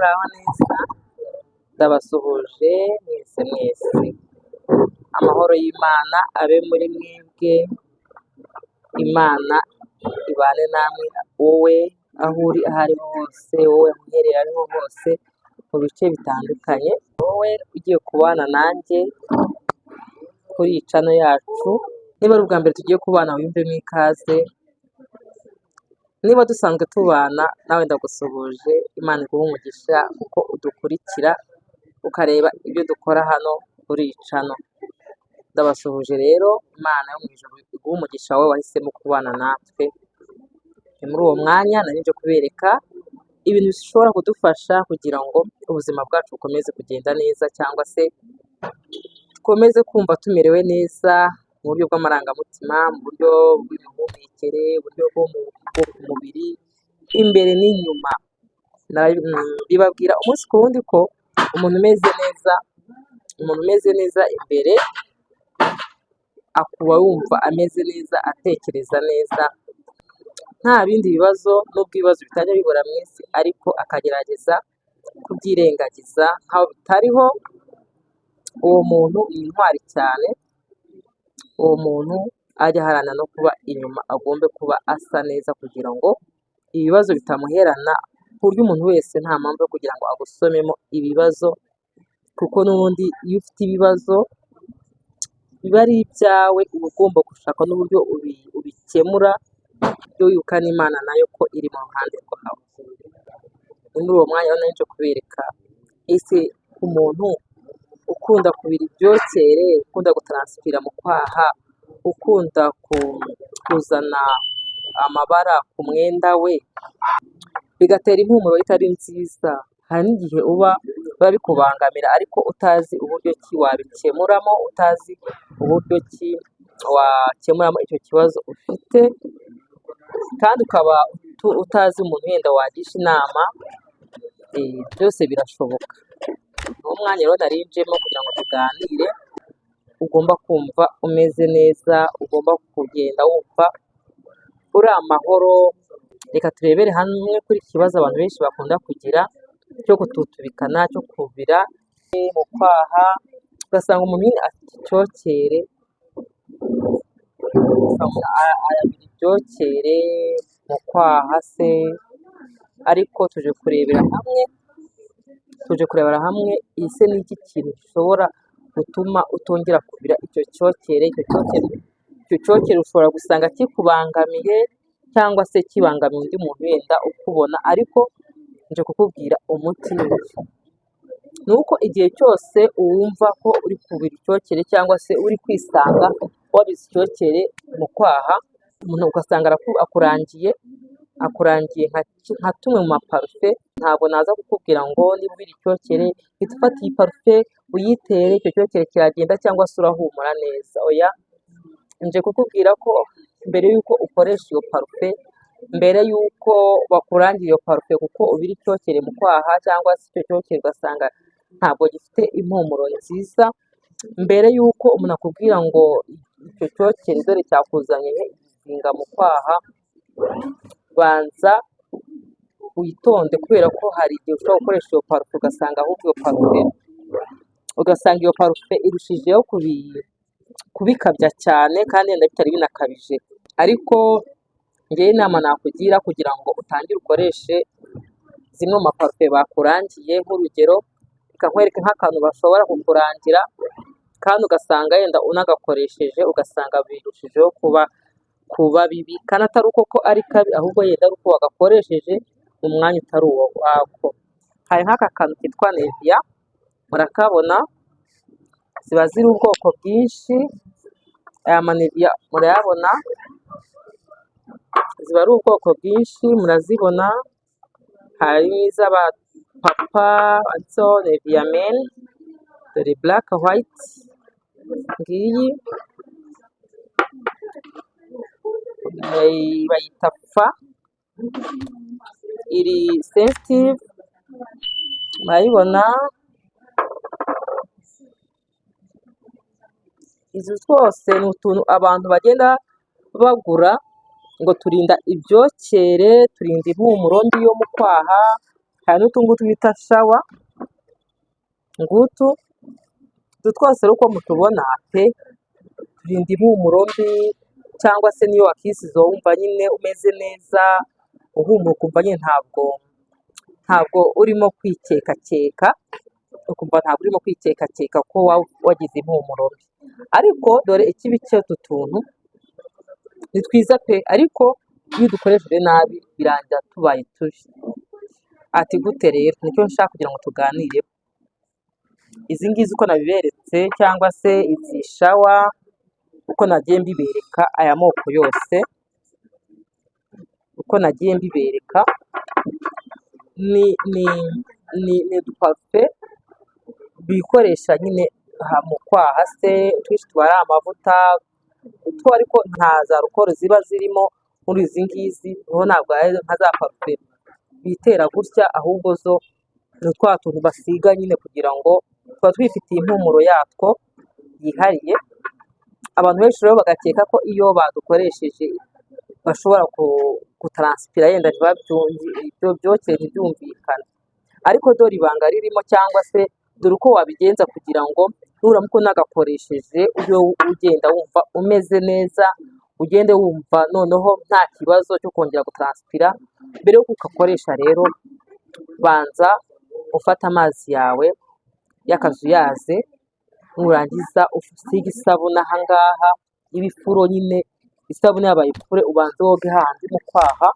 muraho neza, ndabasuhuje mwese, amahoro y'Imana abe muri mwebwe, Imana ibane namwe, wowe aho uri aho ariho hose, wowe aho uherereye aho ariho hose mu bice bitandukanye, wowe ugiye kubana nanjye kuri iyi channel yacu, niba ari ubwa mbere tugiye kubana wiyumvemo ikaze, niba dusanzwe tubana nawe ndagusuhuje, Imana iguhe umugisha kuko udukurikira ukareba ibyo dukora hano kuri iyi channel. Ndabasuhuje rero, Imana yo mu ijuru iguhe umugisha wowe wahisemo kubana natwe. Ni muri uwo mwanya nari nje kubereka ibintu bishobora kudufasha kugira ngo ubuzima bwacu bukomeze kugenda neza, cyangwa se dukomeze kumva tumerewe neza mu buryo bw'amarangamutima, mu buryo bw'imihumekere, uburyo bwo ku mubiri, imbere n'inyuma. Bibabwira umunsi ku wundi ko umuntu umeze neza imbere akuba yumva ameze neza, atekereza neza, nta bindi bibazo, n'ubwo ibibazo bitajya bibura mu isi, ariko akagerageza kubyirengagiza nkaho bitariho. Uwo muntu ni intwari cyane, uwo muntu ajya aharanira no kuba inyuma agombe kuba asa neza, kugira ngo ibibazo bitamuherana, ku buryo umuntu wese nta mpamvu yo kugira ngo agusomemo ibibazo, kuko n'ubundi iyo ufite ibibazo biba ari ibyawe, uba ugomba gushaka n'uburyo ubikemura, byo wibuka n'Imana nayo ko iri mu ruhande rwawe. Ni muri uwo mwanya nari nje kubereka, ese umuntu ukunda kubira ibyokere, ukunda gutaransifira mu kwaha, ukunda kuzana amabara ku mwenda we, bigatera impumuro itari nziza, hari n'igihe biba bikubangamira ariko utazi uburyo ki wabikemuramo, utazi uburyo ki wakemuramo icyo kibazo ufite, kandi ukaba utazi umuntu wenda wagisha inama. Byose birashoboka. Uwo mwanya rero nari njemo kugira ngo tuganire, ugomba kumva umeze neza, ugomba kugenda wumva uri amahoro. Reka turebere hamwe kuri iki kibazo abantu benshi bakunda kugira cyo gututubikana, cyo kubira mu kwaha, ugasanga umuntu nyine afite icyokere, arabira ibyokere mu kwaha se, ariko tuje kurebera hamwe ese ni iki kintu gishobora gutuma utongera kubira icyo cyokere. Icyo cyokere ushobora gusanga kikubangamiye, cyangwa se kibangamiye undi muntu wenda ukubona, ariko nje kukubwira umuti w'icyo. Ni uko igihe cyose wumva ko uri kubira icyokere, cyangwa se uri kwisanga wabize icyokere mu kwaha, umuntu ugasanga akurangiye nka tumwe mu maparufe, ntabwo naza kukubwira ngo niba ubira icyokere hita ufata iyi parufe uyitere, icyo cyokere kiragenda, cyangwa se urahumura neza. Oya, nje kukubwira ko mbere y'uko ukoresha iyo parufe, mbere y'uko bakurangira iyo parufe, kuko ubira icyokere mu kwaha, cyangwa se icyo cyokere ugasanga ntabwo gifite impumuro nziza, mbere y'uko umuntu akubwira ngo icyo cyokere dore cyakuzanye izinga mu kwaha, banza witonde, kubera ko hari igihe ushobora gukoresha iyo parufe ugasanga ahubwo iyo parufe irushijeho kubikabya cyane, kandi wenda bitari binakabije. Ariko ngewe inama nakugira kugira ngo utangire ukoreshe zimwe mu maparufe bakurangiye, nk'urugero reka nkwereke nk'akantu bashobora kukurangira, kandi ugasanga yenda unagakoresheje ugasanga birushijeho kuba bibi, kandi atari uko ko ari kabi, ahubwo yenda ari uko wagakoresheje mu mwanya utari uwo wako. Hari nk'aka kantu kitwa Nivea, murakabona, ziba ziri ubwoko bwinshi, aya manivea murayabona, ziba ari ubwoko bwinshi, murazibona, hari iz'abapapa handitseho Nivea men, dore black white, ngiyi bayita fa, iri sensitive, murayibona. Izi zose ni utuntu abantu bagenda bagura ngo turinda ibyokere, turinda impumuro mbi yo mu kwaha, hari n'utungutu bita shawa, ngutu twose rero uko mutubona pe turinda impumuro mbi, cyangwa se niyo wakisize wumva nyine umeze neza, uhumura ukumva nyine ntabwo urimo kwikekakeka, ukumva ntabwo urimo kwikekakeka ko wagize impumuro mbi. Ariko dore ikibi cy'utu tuntu, ni twiza pe, ariko iyo udukoresheje nabi birangira tubaye tubi. Ati gute rero? Nicyo nshaka kugira ngo tuganireho. Izi ngizi uko nabiberetse, cyangwa se izi shawa uko nagiye mbibereka, aya moko yose uko nagiye mbibereka, ni uduparufe bikoresha nyine mu kwaha se, twinshi tuba ari amavuta, utwo ariko nta za rukoro ziba zirimo. Muri izi ngizi ho ntabwo ari nka za parufe bitera gutya, ahubwo zo ni twa tuntu basiga nyine kugira ngo tuba twifitiye impumuro yatwo yihariye. Abantu benshi rero bagakeka ko iyo badukoresheje bashobora gutaransipira, yenda ibyo byokere ntibyumvikane, ariko dore ibanga ririmo, cyangwa se dore uko wabigenza kugira ngo nuramuka unagakoresheje ujye ugenda wumva umeze neza, ugende wumva noneho nta kibazo cyo kongera gutaransipira. Mbere yo kugakoresha rero, banza ufate amazi yawe y'akazuyaze, nurangiza usige isabune aha ngaha y'ibifuro nyine, isabune yabaye ifure, ubanze woge hahandi mu kwaha.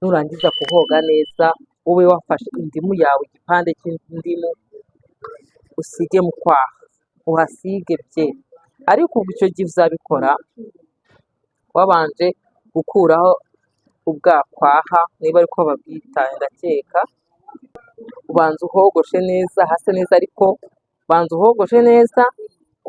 Nurangiza kuhoga neza, ube wafashe indimu yawe, igipande cy'indimu usige mu kwaha, uhasige bye. Ariko ubwo icyo gihe uzabikora wabanje gukuraho ubwakwaha, niba ariko babyita ndakeka. Ubanza uhogoshe neza hase neza, ariko banza uhogoshe neza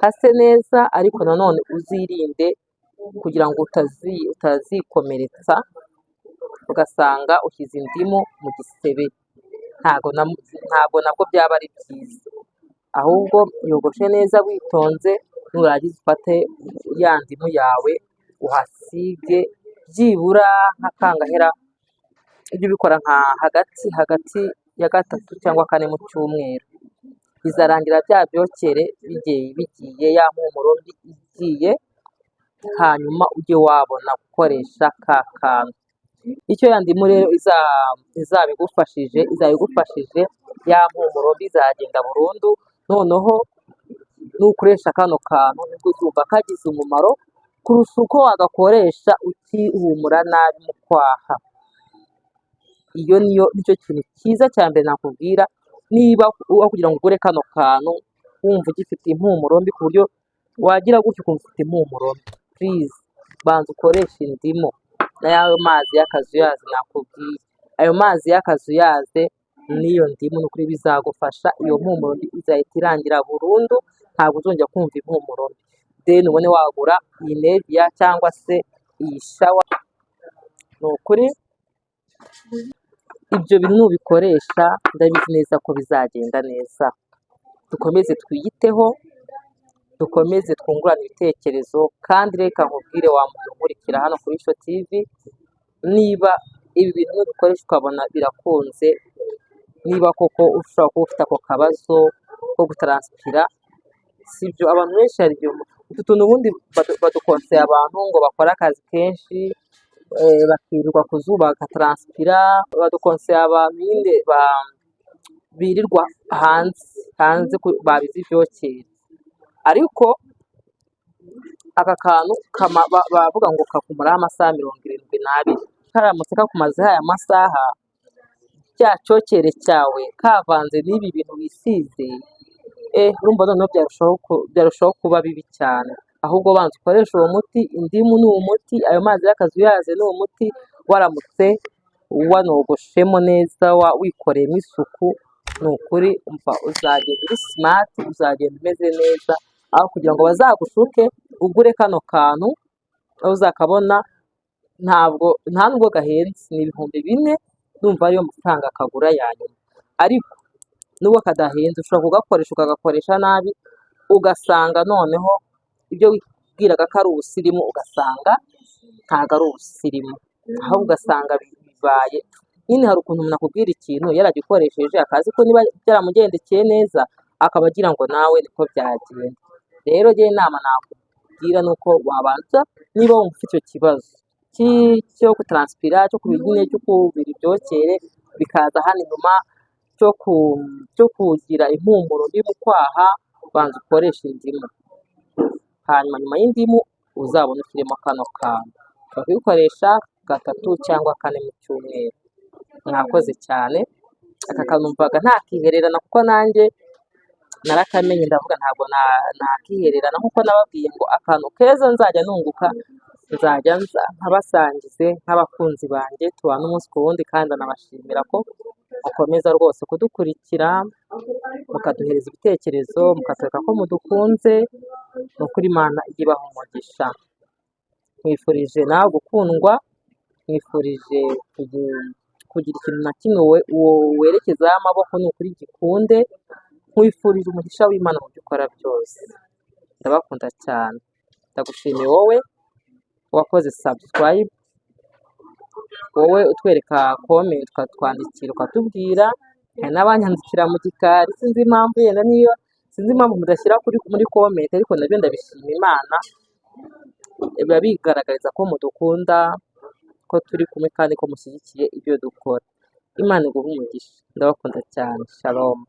hase neza, ariko nanone uzirinde kugira ngo utazikomeretsa ugasanga ushyize indimu mu gisebe. Ntabwo nabwo byaba ari byiza, ahubwo yogoshe neza witonze. Nurangiza ufate ya ndimu yawe uhasige byibura nk'akangahera, ujye ubikora nka hagati ya 3 cyangwa 4 mu cyumweru. Bizarangira bya byokere bigiye, ya mpumuro mbi igiye, hanyuma ujye wabona gukoresha ka kantu. Icyo ya ndimu rero izabigufashije, ya mpumuro mbi izagenda burundu. Noneho nukoresha kano kantu nibwo uzumva kagize umumaro kurusha uko wagakoresha ukihumura nabi mu kwaha. Nicyo kintu cyiza cya mbere nakubwira, niba kugira ngo ugure kano kantu wumva ugifite impumuro mbi, ku buryo wagira gutyo ukumva ufite impumuro mbi, purize banza ukoresha indimu n'ayo mazi y'akazuyaze nakubwiye. Ayo mazi y'akazuyaze n'iyo ndimu ni ukuri bizagufasha, iyo mpumuro mbi izahita irangira burundu, ntabwo uzongera kumva impumuro mbi. Then ubone wagura iyi Nevia cyangwa se iyi shawa. Ni ukuri ibyo bintu nubikoresha ndabizi neza ko bizagenda neza. Dukomeze twiyiteho, dukomeze twungurane ibitekerezo, kandi reka nkubwire wa muntu unkurikira hano kuri Isho TV, niba ibi bintu nubikoresha ukabona birakunze, niba koko ushobora kuba ufite ako kabazo ko gutaransipira, sibyo abantu benshi hari igihe utu tuntu ubundi badukonseye abantu ngo bakore akazi kenshi, bakirirwa ku zuba bagataransipira. Badukonseye abantu nyine birirwa hanze babize ibyokere, ariko aka kantu bavuga ngo kakumaraho amasaha 72. Karamutse kakumazeho aya masaha, cya cyokere cyawe kavanze n'ibi bintu wisize, urumva noneho byarushaho kuba bibi cyane. Ahubwo banza ukoresha uwo muti, indimu ni umuti, ayo mazi y'akazuyaze ni umuti. Waramutse wanogoshemo neza, wikoreyemo isuku, ni ukuri umva uzagenda uri simati, uzagenda umeze neza, aho kugira ngo bazagushuke ugure kano kantu. Aho uzakabona nta nubwo gahenze, ni 4,000, ndumva ariyo mafaranga kagura ya nyuma. Ariko nubwo kadahenze ushobora kugakoresha ukagakoresha nabi, ugasanga noneho ibyo wibwiraga ko ari ubusirimu ugasanga ntabwo ari ubusirimu, ahubwo ugasanga bibaye nyine hari ukuntu umuntu akubwira ikintu yaragikoresheje akazi ko niba byaramugendekeye neza akaba agira ngo nawe niko byagenda. Rero njye inama nakubwira ni uko wabanza niba wumva ufite icyo kibazo cyo gutaransipira, cyo kubira nyine, cyo kubira ibyokere bikaza hano inyuma, cyo kugira impumuro mbi mu kwaha, banza ukoreshe indimu. Hanyuma nyuma y'indimu uzabona ushyiremo kano kantu. Ushobora kubikoresha 3 cyangwa 4 mu cyumweru. Mwakoze cyane. Aka kantu numvaga ntakihererana kuko nanjye narakamenye ndavuga ntabwo nakihererana, nkuko nababwiye ngo akantu keza nzajya nunguka nzajya nza nkabasangize nk'abakunzi banjye, tubana umunsi ku wundi, kandi anabashimira ko mukomeza rwose kudukurikira, mukaduhereza ibitekerezo, mukatwereka ko mudukunze. Ni ukuri Imana ijye ibaha umugisha. Mwifurije nawe gukundwa, mwifurije kugira ikintu na kimwe werekezaho amaboko, ni ukuri gikunde. Nkwifurije umugisha w'Imana mu byo ukora byose. Ndabakunda cyane. Ndagushimiye wowe wakoze subscribe, wowe utwereka comment ukatwandikira ukatubwira, hari n'abanyandikira mu gikari, sinzi impamvu yenda niyo sinzi impamvu mudashyira muri comment, ariko nabyo ndabishima Imana, biba bigaragariza ko mudukunda, ko turi kumwe kandi ko mushyigikiye ibyo dukora. Imana iguhe umugisha. Ndabakunda cyane. Shalom.